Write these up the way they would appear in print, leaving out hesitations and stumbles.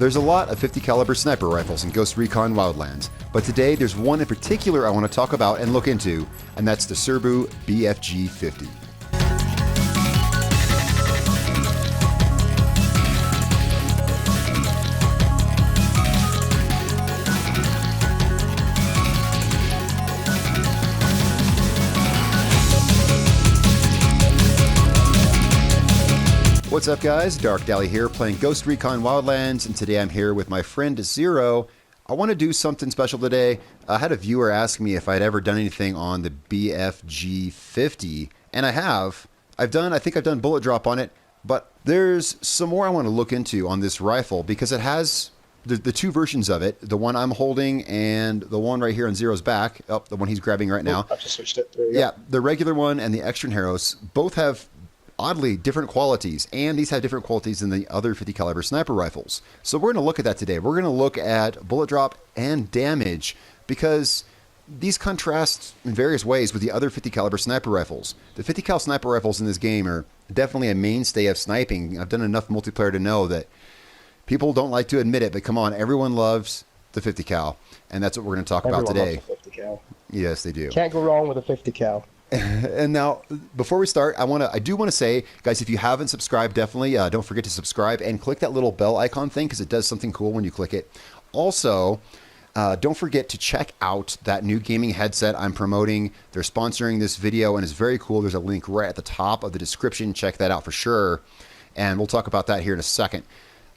There's a lot of 50 caliber sniper rifles in Ghost Recon Wildlands, but today there's one in particular I want to talk about and look into, and that's the Serbu BFG-50. What's up guys, Dark Dally here playing Ghost Recon Wildlands, and today I'm here with my friend Zero. I want to do something special today. I had a viewer ask me if I'd ever done anything on the BFG-50, and I have. I think I've done bullet drop on it, but there's some more I want to look into on this rifle because it has the two versions of it, the one I'm holding and the one right here on Zero's back, the one he's grabbing right now. I've just switched it through, yeah, the regular one and the Extra Heroes both have oddly different qualities, and these have different qualities than the other 50 caliber sniper rifles. So we're going to look at that today. We're going to look at bullet drop and damage because these contrast in various ways with the other 50 caliber sniper rifles. The 50 cal sniper rifles in this game are definitely a mainstay of sniping. I've done enough multiplayer to know that people don't like to admit it, but come on, everyone loves the 50 cal, and that's what we're going to talk about today. Loves the 50 cal. Yes, they do. Can't go wrong with a 50 cal. And now, before we start, I do want to say, guys, if you haven't subscribed, definitely don't forget to subscribe and click that little bell icon thing because it does something cool when you click it. Also, don't forget to check out that new gaming headset I'm promoting. They're sponsoring this video, and it's very cool. There's a link right at the top of the description. Check that out for sure, and we'll talk about that here in a second.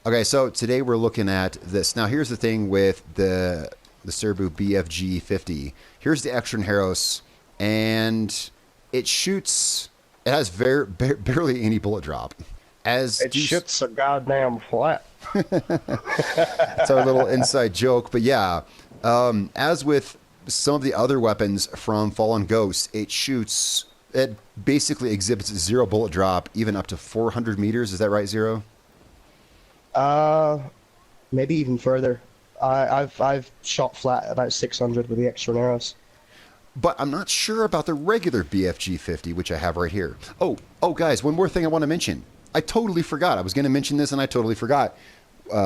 Okay, so today we're looking at this. Now, here's the thing with the Serbu BFG-50. Here's the Extra Heroes. And it shoots, it has barely any bullet drop. It shoots a goddamn flat. It's our little inside joke, but yeah. As with some of the other weapons from Fallen Ghosts, it basically exhibits zero bullet drop, even up to 400 meters. Is that right, Zero? Maybe even further. I've shot flat at about 600 with the Extra Arrows. But I'm not sure about the regular BFG-50, which I have right here. Oh, guys, one more thing I want to mention. I totally forgot. I was going to mention this, and I totally forgot.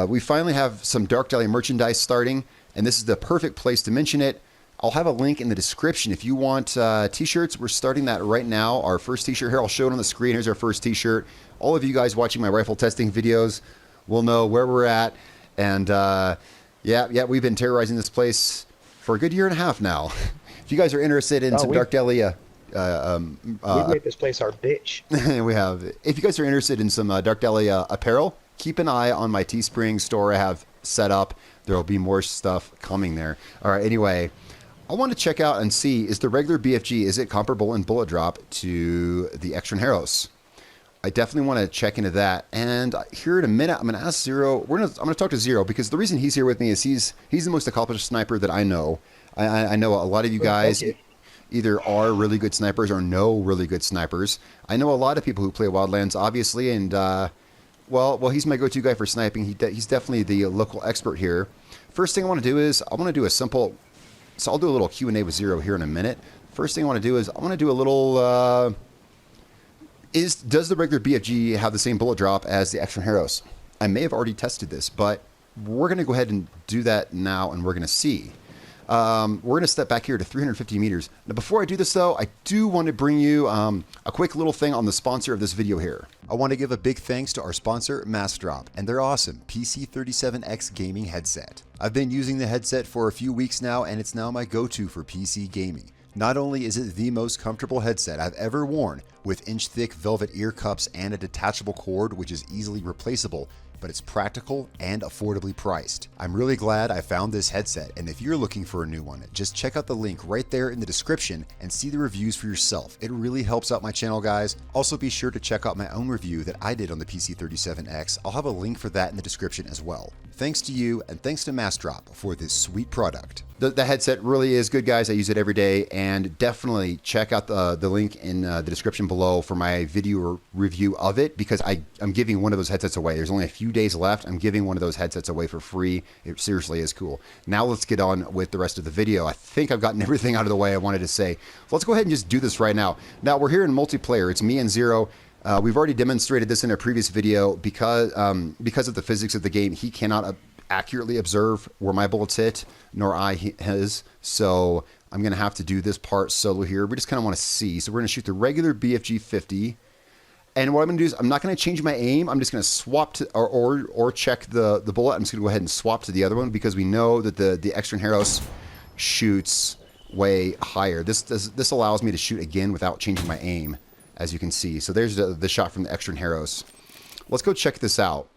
We finally have some Dark Dally merchandise starting, and this is the perfect place to mention it. I'll have a link in the description if you want t-shirts. We're starting that right now. Our first t-shirt here, I'll show it on the screen. Here's our first t-shirt. All of you guys watching my rifle testing videos will know where we're at. And yeah, we've been terrorizing this place for a good year and a half now. If you guys are interested in some Dark Dally, we've made this place our bitch. We have. If you guys are interested in some Dark Dally apparel, keep an eye on my Teespring store I have set up. There will be more stuff coming there. All right. Anyway, I want to check out and see, is the regular BFG, is it comparable in bullet drop to the Extra Heroes? I definitely want to check into that. And here in a minute, I'm going to ask Zero. I'm going to talk to Zero because the reason he's here with me is he's the most accomplished sniper that I know. I know a lot of you guys either are really good snipers or know really good snipers. I know a lot of people who play Wildlands, obviously, and well, he's my go-to guy for sniping. He's definitely the local expert here. First thing I want to do is I want to do a simple. So I'll do a little Q&A with Zero here in a minute. First thing I want to do is I want to do a little. Does the regular BFG have the same bullet drop as the Extra Heroes? I may have already tested this, but we're going to go ahead and do that now, and we're going to see. We're going to step back here to 350 meters. Now, before I do this, though, I do want to bring you a quick little thing on the sponsor of this video here. I want to give a big thanks to our sponsor, Massdrop, and their awesome PC37X gaming headset. I've been using the headset for a few weeks now, and it's now my go-to for PC gaming. Not only is it the most comfortable headset I've ever worn, with inch-thick velvet ear cups and a detachable cord which is easily replaceable, but it's practical and affordably priced. I'm really glad I found this headset, and if you're looking for a new one, just check out the link right there in the description and see the reviews for yourself. It really helps out my channel, guys. Also be sure to check out my own review that I did on the PC37X. I'll have a link for that in the description as well. Thanks to you, and thanks to Massdrop for this sweet product. The headset really is good, guys. I use it every day, and definitely check out the link in the description below for my video review of it, because I'm giving one of those headsets away. There's only a few days left. I'm giving one of those headsets away for free. It seriously is cool. Now let's get on with the rest of the video. I think I've gotten everything out of the way I wanted to say. Let's go ahead and just do this right now. Now, we're here in multiplayer. It's me and Zero. We've already demonstrated this in a previous video because of the physics of the game. He cannot accurately observe where my bullets hit, nor his. So I'm going to have to do this part solo here. We just kind of want to see. So we're going to shoot the regular BFG-50. And what I'm going to do is I'm not going to change my aim. I'm just going to swap to or check the bullet. I'm just going to go ahead and swap to the other one because we know that the Extranjeros shoots way higher. This allows me to shoot again without changing my aim, as you can see. So there's the shot from the Extranjeros. Let's go check this out.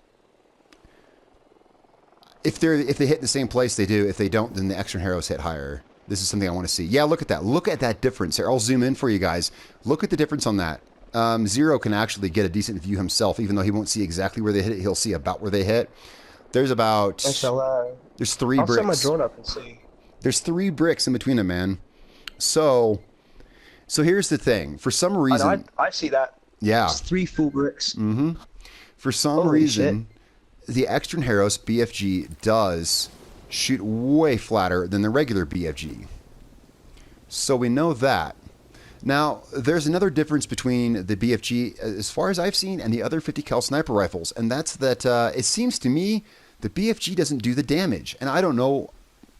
If they hit the same place, they do. If they don't, then the Extranjeros hit higher. This is something I want to see. Yeah, look at that. Look at that difference here. I'll zoom in for you guys. Look at the difference on that. Zero can actually get a decent view himself, even though he won't see exactly where they hit it. He'll see about where they hit. There's about... there's 3 bricks. I'll set my drone up and see. There's 3 bricks in between them, man. So here's the thing. For some reason... I see that. Yeah. It's 3 full bricks. Mm-hmm. For some reason, the Extranjeros BFG does shoot way flatter than the regular BFG. So we know that. Now, there's another difference between the BFG, as far as I've seen, and the other 50 cal sniper rifles, and that's that it seems to me the BFG doesn't do the damage, and I don't know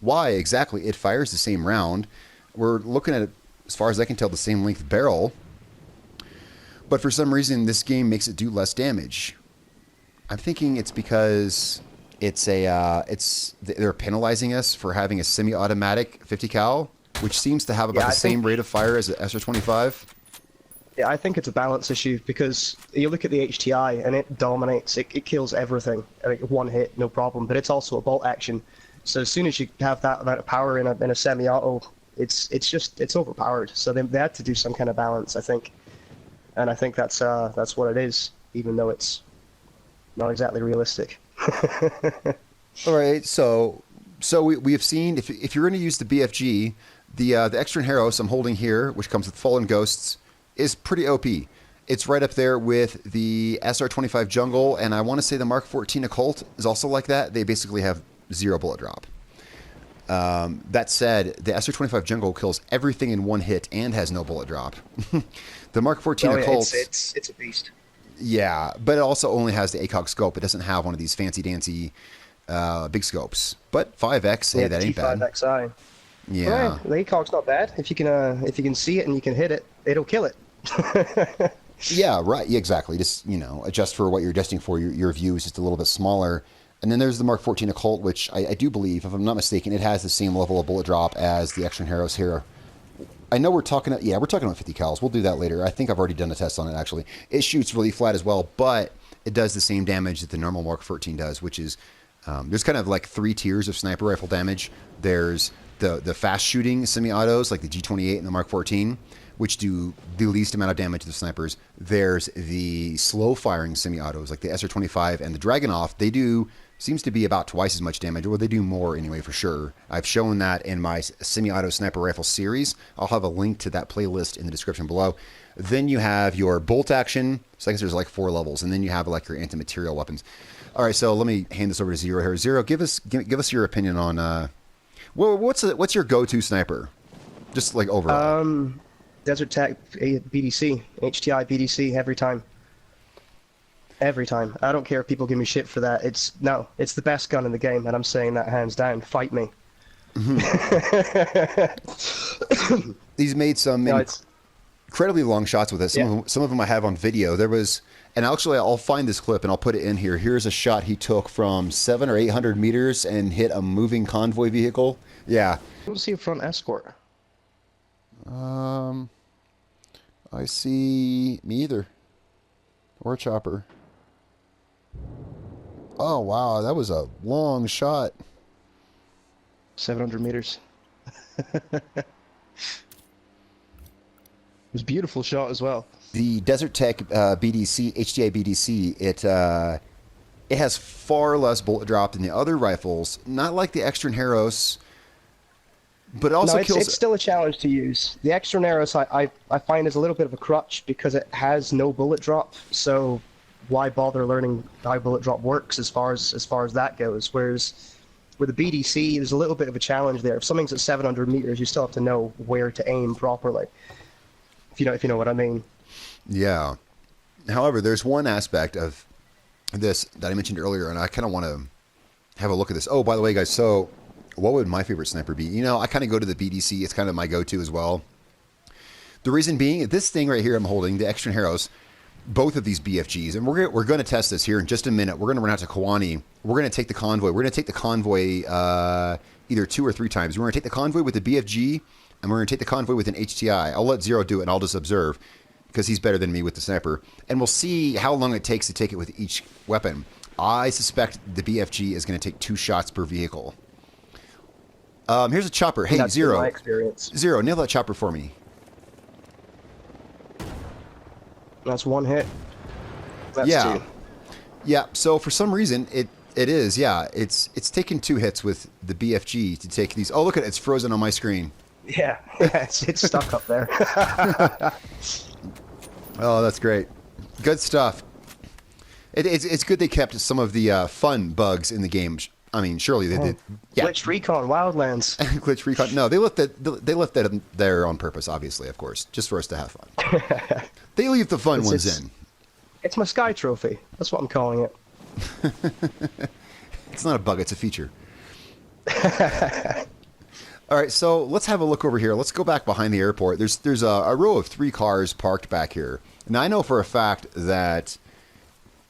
why exactly. It fires the same round. We're looking at, as far as I can tell, the same length barrel, but for some reason this game makes it do less damage. I'm thinking it's because they're penalizing us for having a semi-automatic 50 cal, which seems to have about the same rate of fire as the SR-25. Yeah, I think it's a balance issue because you look at the HTI and it dominates. It kills everything. I mean, one hit, no problem. But it's also a bolt action. So as soon as you have that amount of power in a semi-auto, it's overpowered. So they had to do some kind of balance, I think. And I think that's what it is, even though it's not exactly realistic. All right, so we have seen if you're going to use the BFG, the Extranjeros I'm holding here, which comes with Fallen Ghosts, is pretty OP. It's right up there with the SR-25 Jungle, and I want to say the Mark 14 Occult is also like that. They basically have 0 bullet drop. That said, the SR-25 Jungle kills everything in one hit and has no bullet drop. The Mark 14 Occult... It's a beast. Yeah, but it also only has the ACOG scope. It doesn't have one of these fancy-dancy big scopes. But 5X, hey, that ain't bad. T5XI. Yeah. Right, the ACOG's not bad. If you can see it and you can hit it, it'll kill it. Yeah, right. Yeah, exactly. Just, adjust for what you're adjusting for. Your view is just a little bit smaller. And then there's the Mark 14 Occult, which I do believe, if I'm not mistaken, it has the same level of bullet drop as the Extranjeros here. I know we're talking about 50 cals. We'll do that later. I think I've already done a test on it, actually. It shoots really flat as well, but it does the same damage that the normal Mark 14 does, which is, there's kind of like 3 tiers of sniper rifle damage. There's the fast shooting semi-autos, like the G28 and the Mark 14, which do the least amount of damage to the snipers. There's the slow firing semi-autos, like the SR-25 and the Dragunov. They do... seems to be about twice as much damage, or they do more anyway, for sure. I've shown that in my semi-auto sniper rifle series. I'll have a link to that playlist in the description below. Then you have your bolt action. So I guess there's like 4 levels, and then you have like your anti-material weapons. All right, so let me hand this over to Zero here. Zero, give us your opinion on what's your go-to sniper, just like overall. Desert Tech BDC, HTI BDC every time. Every time. I don't care if people give me shit for that. It's the best gun in the game, and I'm saying that hands down. Fight me. Mm-hmm. He's made some incredibly long shots with it. Some of them I have on video. There was, and actually I'll find this clip and I'll put it in here. Here's a shot he took from 700 or 800 meters and hit a moving convoy vehicle. Yeah. I don't see a front escort. I see me either. Or a chopper. Oh, wow. That was a long shot. 700 meters. It was a beautiful shot as well. The Desert Tech BDC, HDI BDC, it has far less bullet drop than the other rifles. Not like the Extranjeros, but it also kills... It's still a challenge to use. The Extranjeros I find is a little bit of a crutch because it has no bullet drop, so why bother learning how bullet drop works as far as that goes? Whereas with the BDC, there's a little bit of a challenge there. If something's at 700 meters, you still have to know where to aim properly. If you know what I mean. Yeah. However, there's one aspect of this that I mentioned earlier, and I kind of want to have a look at this. Oh, by the way, guys, so what would my favorite sniper be? You know, I kind of go to the BDC. It's kind of my go-to as well. The reason being, this thing right here I'm holding, the Extra Heroes, both of these BFGs, and we're going to test this here in just a minute. We're going to run out to Kawani. We're going to take the Convoy. We're going to take the Convoy either 2 or 3 times. We're going to take the Convoy with the BFG, and we're going to take the Convoy with an HTI. I'll let Zero do it, and I'll just observe, because he's better than me with the sniper. And we'll see how long it takes to take it with each weapon. I suspect the BFG is going to take 2 shots per vehicle. Here's a chopper. Hey, That's Zero. my experience. Zero, nail that chopper for me. That's 1 hit. That's Yeah. 2. Yeah, so for some reason, it is, yeah. It's taken 2 hits with the BFG to take these. Oh, look at it. It's frozen on my screen. Yeah, it's stuck up there. Oh, that's great. Good stuff. It's good they kept some of the fun bugs in the game. I mean, surely they did. Yeah. Glitch Recon Wildlands. Glitch Recon. No, they left that there on purpose, obviously, of course, just for us to have fun. They leave the fun ones in. It's my Sky Trophy. That's what I'm calling it. It's not a bug, it's a feature. All right, so let's have a look over here. Let's go back behind the airport. There's a row of 3 cars parked back here. Now, I know for a fact that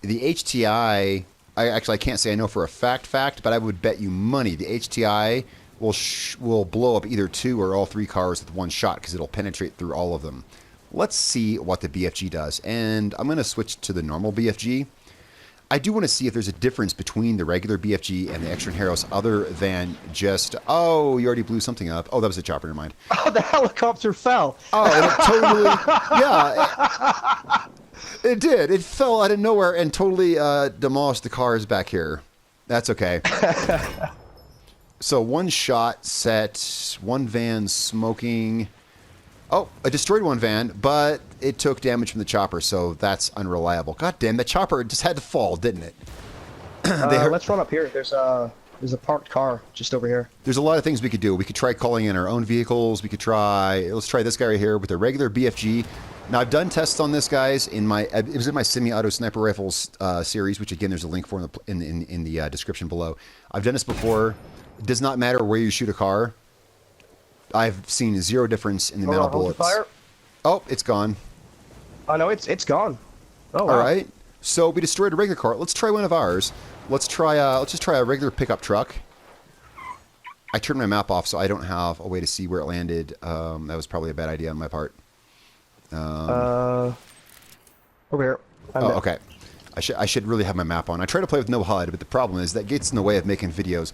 the HTI... I can't say I know for a fact, but I would bet you money the HTI will blow up either 2 or all 3 cars with 1 shot because it'll penetrate through all of them. Let's see what the BFG does. And I'm going to switch to the normal BFG. I do want to see if there's a difference between the regular BFG and the Extra Heroes other than just, oh, you already blew something up. Oh, that was a chopper, never mind. Oh, the helicopter fell. Oh, and it totally, yeah. It did. It fell out of nowhere and totally demolished the cars back here. That's okay. So 1 shot set, 1 van smoking. Oh, I destroyed 1 van, but it took damage from the chopper, so that's unreliable. God damn, that chopper just had to fall, didn't it? Let's run up here. There's a parked car just over here. There's a lot of things we could do. We could try calling in our own vehicles. Let's try this guy right here with a regular BFG. Now, I've done tests on this, guys. It was in my semi-auto sniper rifles series, which again, there's a link for in the description below. I've done this before. It does not matter where you shoot a car. I've seen 0 difference in the amount of bullets. Fire. Oh, it's gone. Oh no, it's gone. Oh, wow. All right. So we destroyed a regular car. Let's try one of ours. Let's just try a regular pickup truck. I turned my map off, so I don't have a way to see where it landed. That was probably a bad idea on my part. Over here. Oh, okay. I should really have my map on. I try to play with no HUD, but the problem is that gets in the way of making videos.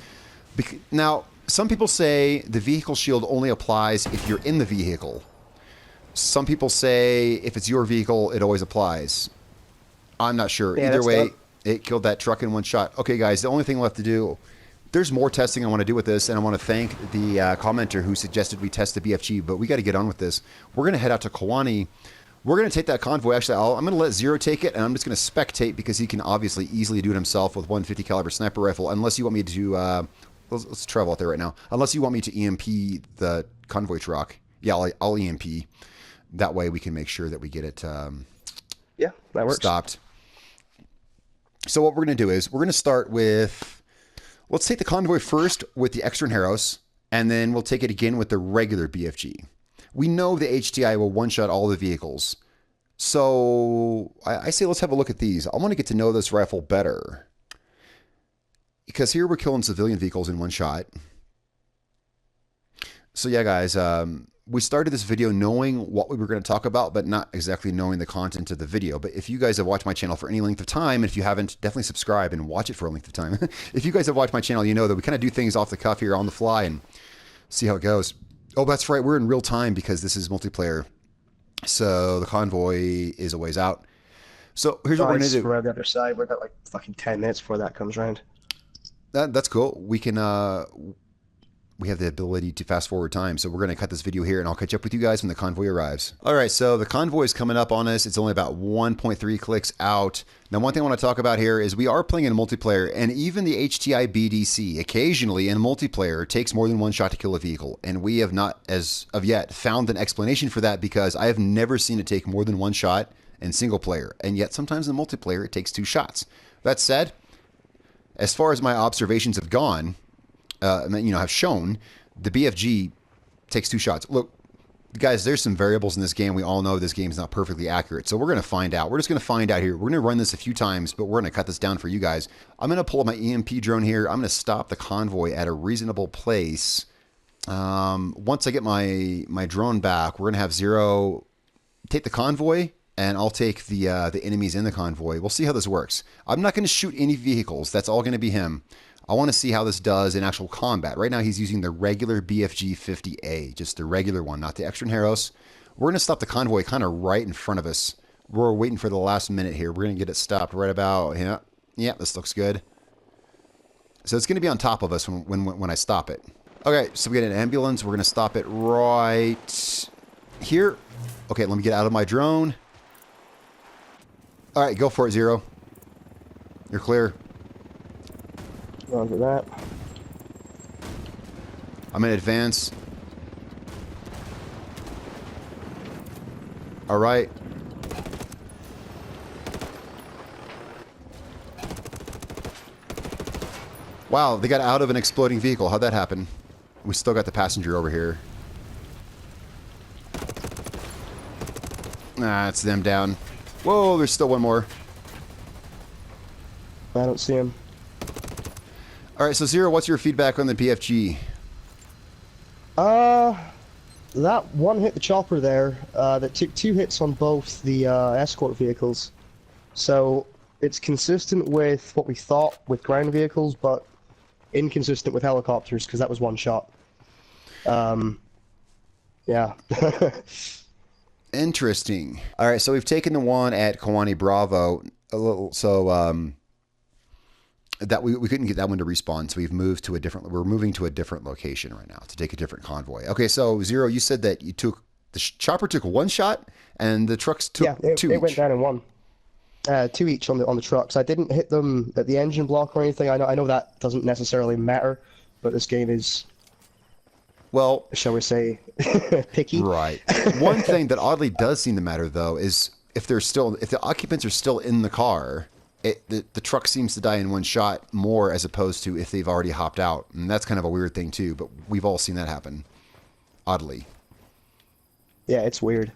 Now, some people say the vehicle shield only applies if you're in the vehicle. Some people say if it's your vehicle, it always applies. I'm not sure. Yeah, Either way, it killed that truck in 1 shot. Okay, guys, the only thing left to do... There's more testing I want to do with this, and I want to thank the commenter who suggested we test the BFG, but we got to get on with this. We're going to head out to Kawani. We're going to take that convoy. Actually, I'm going to let Zero take it, and I'm just going to spectate because he can obviously easily do it himself with 150 caliber sniper rifle, unless you want me to... let's travel out there right now. Unless you want me to EMP the convoy truck. Yeah, I'll EMP. That way we can make sure that we get it yeah, that works. Stopped. So what we're going to do is we're going to start with... Let's take the convoy first with the Extra Heroes, and then we'll take it again with the regular BFG. We know the HTI will one-shot all the vehicles. So I say let's have a look at these. I want to get to know this rifle better. Because here we're killing civilian vehicles in 1 shot. So yeah, guys, we started this video knowing what we were going to talk about, but not exactly knowing the content of the video. But if you guys have watched my channel for any length of time, and if you haven't, definitely subscribe and watch it for a length of time. If you guys have watched my channel, you know that we kind of do things off the cuff here on the fly and see how it goes. Oh, that's right. We're in real time because this is multiplayer. So the convoy is a ways out. So here's what we're going to do. We're on the other side. We've got like fucking 10 minutes before that comes around. That's cool. We can... we have the ability to fast forward time. So we're going to cut this video here and I'll catch up with you guys when the convoy arrives. All right, so the convoy is coming up on us. It's only about 1.3 clicks out. Now, one thing I want to talk about here is we are playing in multiplayer, and even the HTI BDC occasionally in multiplayer takes more than 1 shot to kill a vehicle. And we have not, as of yet, found an explanation for that because I have never seen it take more than 1 shot in single player. And yet sometimes in multiplayer, it takes 2 shots. That said, as far as my observations have gone, have shown, the BFG takes 2 shots. Look, guys, there's some variables in this game. We all know this game is not perfectly accurate. So we're going to find out. We're just going to find out here. We're going to run this a few times, but we're going to cut this down for you guys. I'm going to pull up my EMP drone here. I'm going to stop the convoy at a reasonable place. Once I get my drone back, we're going to have Zero take the convoy, and I'll take the enemies in the convoy. We'll see how this works. I'm not going to shoot any vehicles. That's all going to be him. I want to see how this does in actual combat. Right now, he's using the regular BFG-50A, just the regular one, not the Extra Heros. We're going to stop the convoy kind of right in front of us. We're waiting for the last minute here. We're going to get it stopped right about, yeah, this looks good. So it's going to be on top of us when I stop it. Okay, so we get an ambulance. We're going to stop it right here. Okay, let me get out of my drone. All right, go for it, Zero. You're clear. Roger that. I'm in advance. All right. Wow, they got out of an exploding vehicle. How'd that happen? We still got the passenger over here. Ah, it's them down. Whoa, there's still one more. I don't see him. All right, so Zero, what's your feedback on the BFG? That one hit the chopper there. That took 2 hits on both the escort vehicles. So it's consistent with what we thought with ground vehicles, but inconsistent with helicopters because that was 1 shot. Yeah. Interesting. All right, so we've taken the one at Kawani Bravo a little, so that we couldn't get that one to respawn, so we're moving to a different location right now to take a different convoy. Okay, so Zero, you said that the chopper took 1 shot and the trucks took 2 it each. went down in 1. 2 each on the trucks. I didn't hit them at the engine block or anything. I know that doesn't necessarily matter, but this game is, well, shall we say, picky. Right. One thing that oddly does seem to matter though is if the occupants are still in the car, the truck seems to die in 1 shot more as opposed to if they've already hopped out, and that's kind of a weird thing too. But we've all seen that happen, oddly. Yeah, it's weird.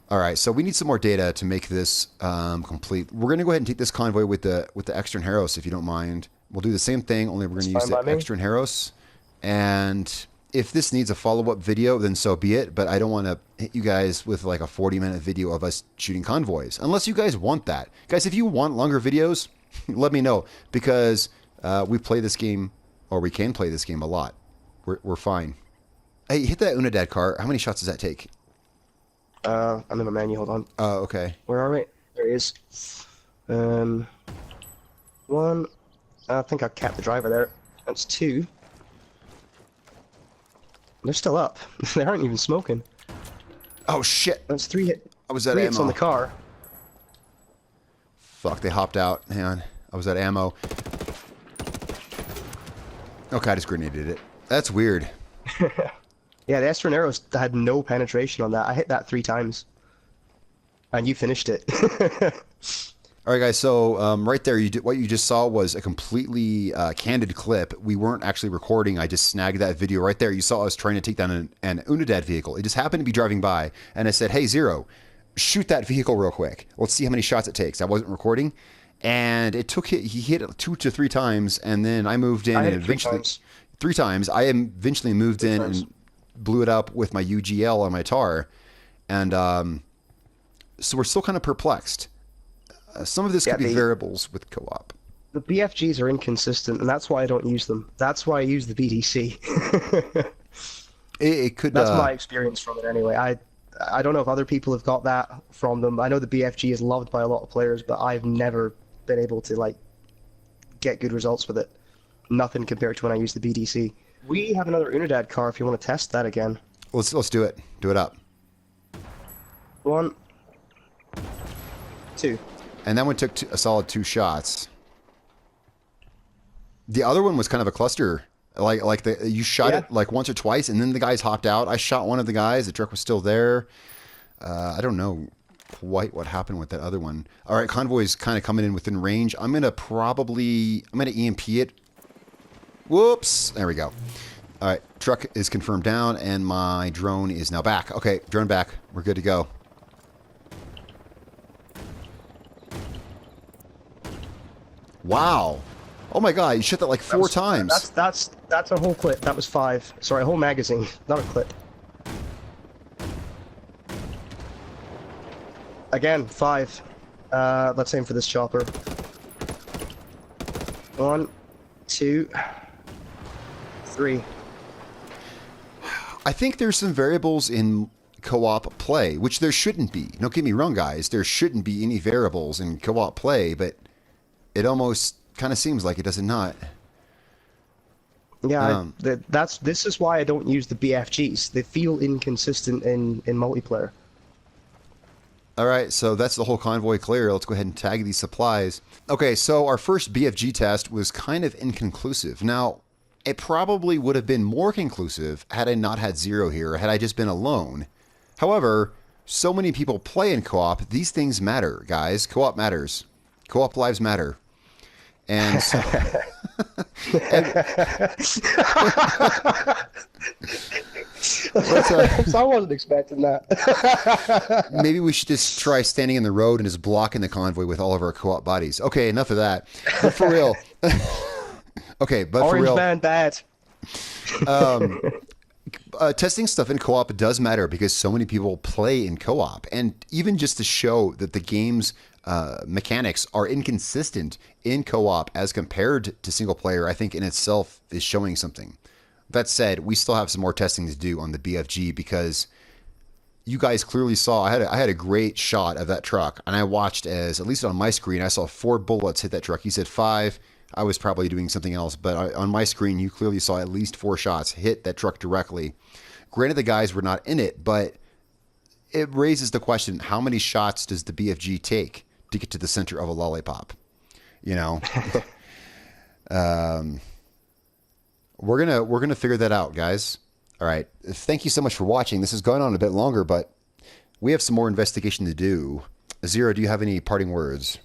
All right, so we need some more data to make this complete. We're going to go ahead and take this convoy with the Extra Heros, if you don't mind. We'll do the same thing, only we're going to use the Extra Heros. And if this needs a follow-up video, then so be it. But I don't want to hit you guys with like a 40-minute video of us shooting convoys, unless you guys want that. Guys, if you want longer videos, let me know, because we play this game, or we can play this game a lot. We're fine. Hey, hit that Unidad car. How many shots does that take? I'm in the menu, hold on. Oh, okay. Where are we? There he is. 1. I think I capped the driver there. That's 2. They're still up. They aren't even smoking. Oh, shit. That's 3 hit. I was at 3 ammo. hits on the car. Fuck, they hopped out. Hang on. I was at ammo. Okay, I just grenaded it. That's weird. Yeah, the Astroneros had no penetration on that. I hit that 3 times. And you finished it. All right, guys, so right there, what you just saw was a completely candid clip. We weren't actually recording. I just snagged that video right there. You saw us trying to take down an Unidad vehicle. It just happened to be driving by, and I said, hey, Zero, shoot that vehicle real quick. Let's see how many shots it takes. I wasn't recording, and he hit it 2 to 3 times, and then I moved in, and eventually 3 times. I eventually moved in and blew it up with my UGL on my TAR, and so we're still kind of perplexed. Some of this could be variables with co-op. The BFGs are inconsistent, and that's why I don't use them. That's why I use the BDC. It could. That's my experience from it anyway. I don't know if other people have got that from them. I know the BFG is loved by a lot of players, but I've never been able to get good results with it. Nothing compared to when I use the BDC. We have another Unidad car if you want to test that again. Let's do it. Do it up. 1, 2. And that one took a solid 2 shots. The other one was kind of a cluster. You shot it like once or twice, and then the guys hopped out. I shot one of the guys. The truck was still there. I don't know. quite what happened with that other one. All right, Convoy's kind of coming in within range. I'm going to EMP it. Whoops. There we go. All right, truck is confirmed down, and my drone is now back. Okay, drone back. We're good to go. Wow. Oh my god, you shot that like four times. That's a whole clip. That was 5. Sorry, a whole magazine, not a clip. Again, 5. Let's aim for this chopper. 1, 2, 3. I think there's some variables in co-op play, which there shouldn't be. Don't get me wrong, guys. There shouldn't be any variables in co-op play, but it almost kind of seems like it does not. Yeah, this is why I don't use the BFGs. They feel inconsistent in multiplayer. All right, so that's the whole convoy clear. Let's go ahead and tag these supplies. Okay, so our first BFG test was kind of inconclusive. Now, it probably would have been more conclusive had I not had Zero here, had I just been alone. However, so many people play in co-op. These things matter, guys. Co-op matters. Co-op lives matter. And so... I wasn't expecting that. Maybe we should just try standing in the road and just blocking the convoy with all of our co-op bodies. Okay, enough of that. But for real. Okay, but Orange for real. man bad. Testing stuff in co-op does matter because so many people play in co-op. And even just to show that the game's mechanics are inconsistent in co-op as compared to single player, I think in itself is showing something. That said, we still have some more testing to do on the BFG because you guys clearly saw I had a great shot of that truck, and I watched as, at least on my screen, I saw 4 bullets hit that truck. You said 5. I was probably doing something else, but on my screen, you clearly saw at least 4 shots hit that truck directly. Granted, the guys were not in it, but it raises the question, how many shots does the BFG take to get to the center of a lollipop? You know? We're gonna figure that out, guys. All right. Thank you so much for watching. This has gone on a bit longer, but we have some more investigation to do. Zero, do you have any parting words?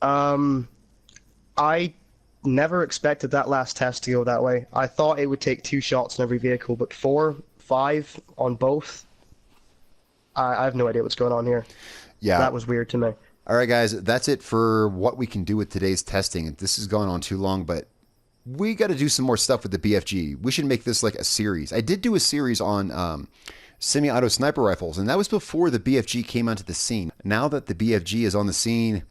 I never expected that last test to go that way. I thought it would take 2 shots in every vehicle, but 4, 5 on both. I have no idea what's going on here. Yeah. That was weird to me. All right, guys. That's it for what we can do with today's testing. This has gone on too long, but we got to do some more stuff with the BFG. We should make this like a series. I did do a series on semi-auto sniper rifles, and that was before the BFG came onto the scene. Now that the BFG is on the scene,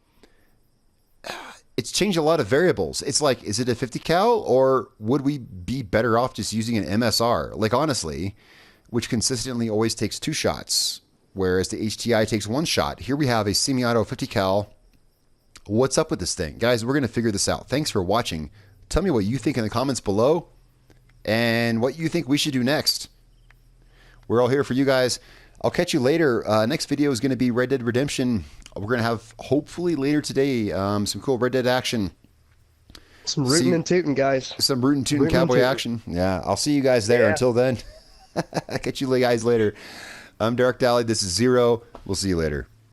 it's changed a lot of variables. It's like, is it a 50 cal, or would we be better off just using an MSR? Like, honestly, which consistently always takes 2 shots, whereas the HTI takes 1 shot. Here we have a semi-auto 50 cal. What's up with this thing? Guys, we're going to figure this out. Thanks for watching. Tell me what you think in the comments below and what you think we should do next. We're all here for you guys. I'll catch you later. Next video is going to be Red Dead Redemption. We're going to have, hopefully later today, some cool Red Dead action. Some rooting and tooting, guys. Some rooting tooting cowboy action. Yeah, I'll see you guys there. Yeah. Until then, I'll catch you guys later. I'm Dark Dally. This is Zero. We'll see you later.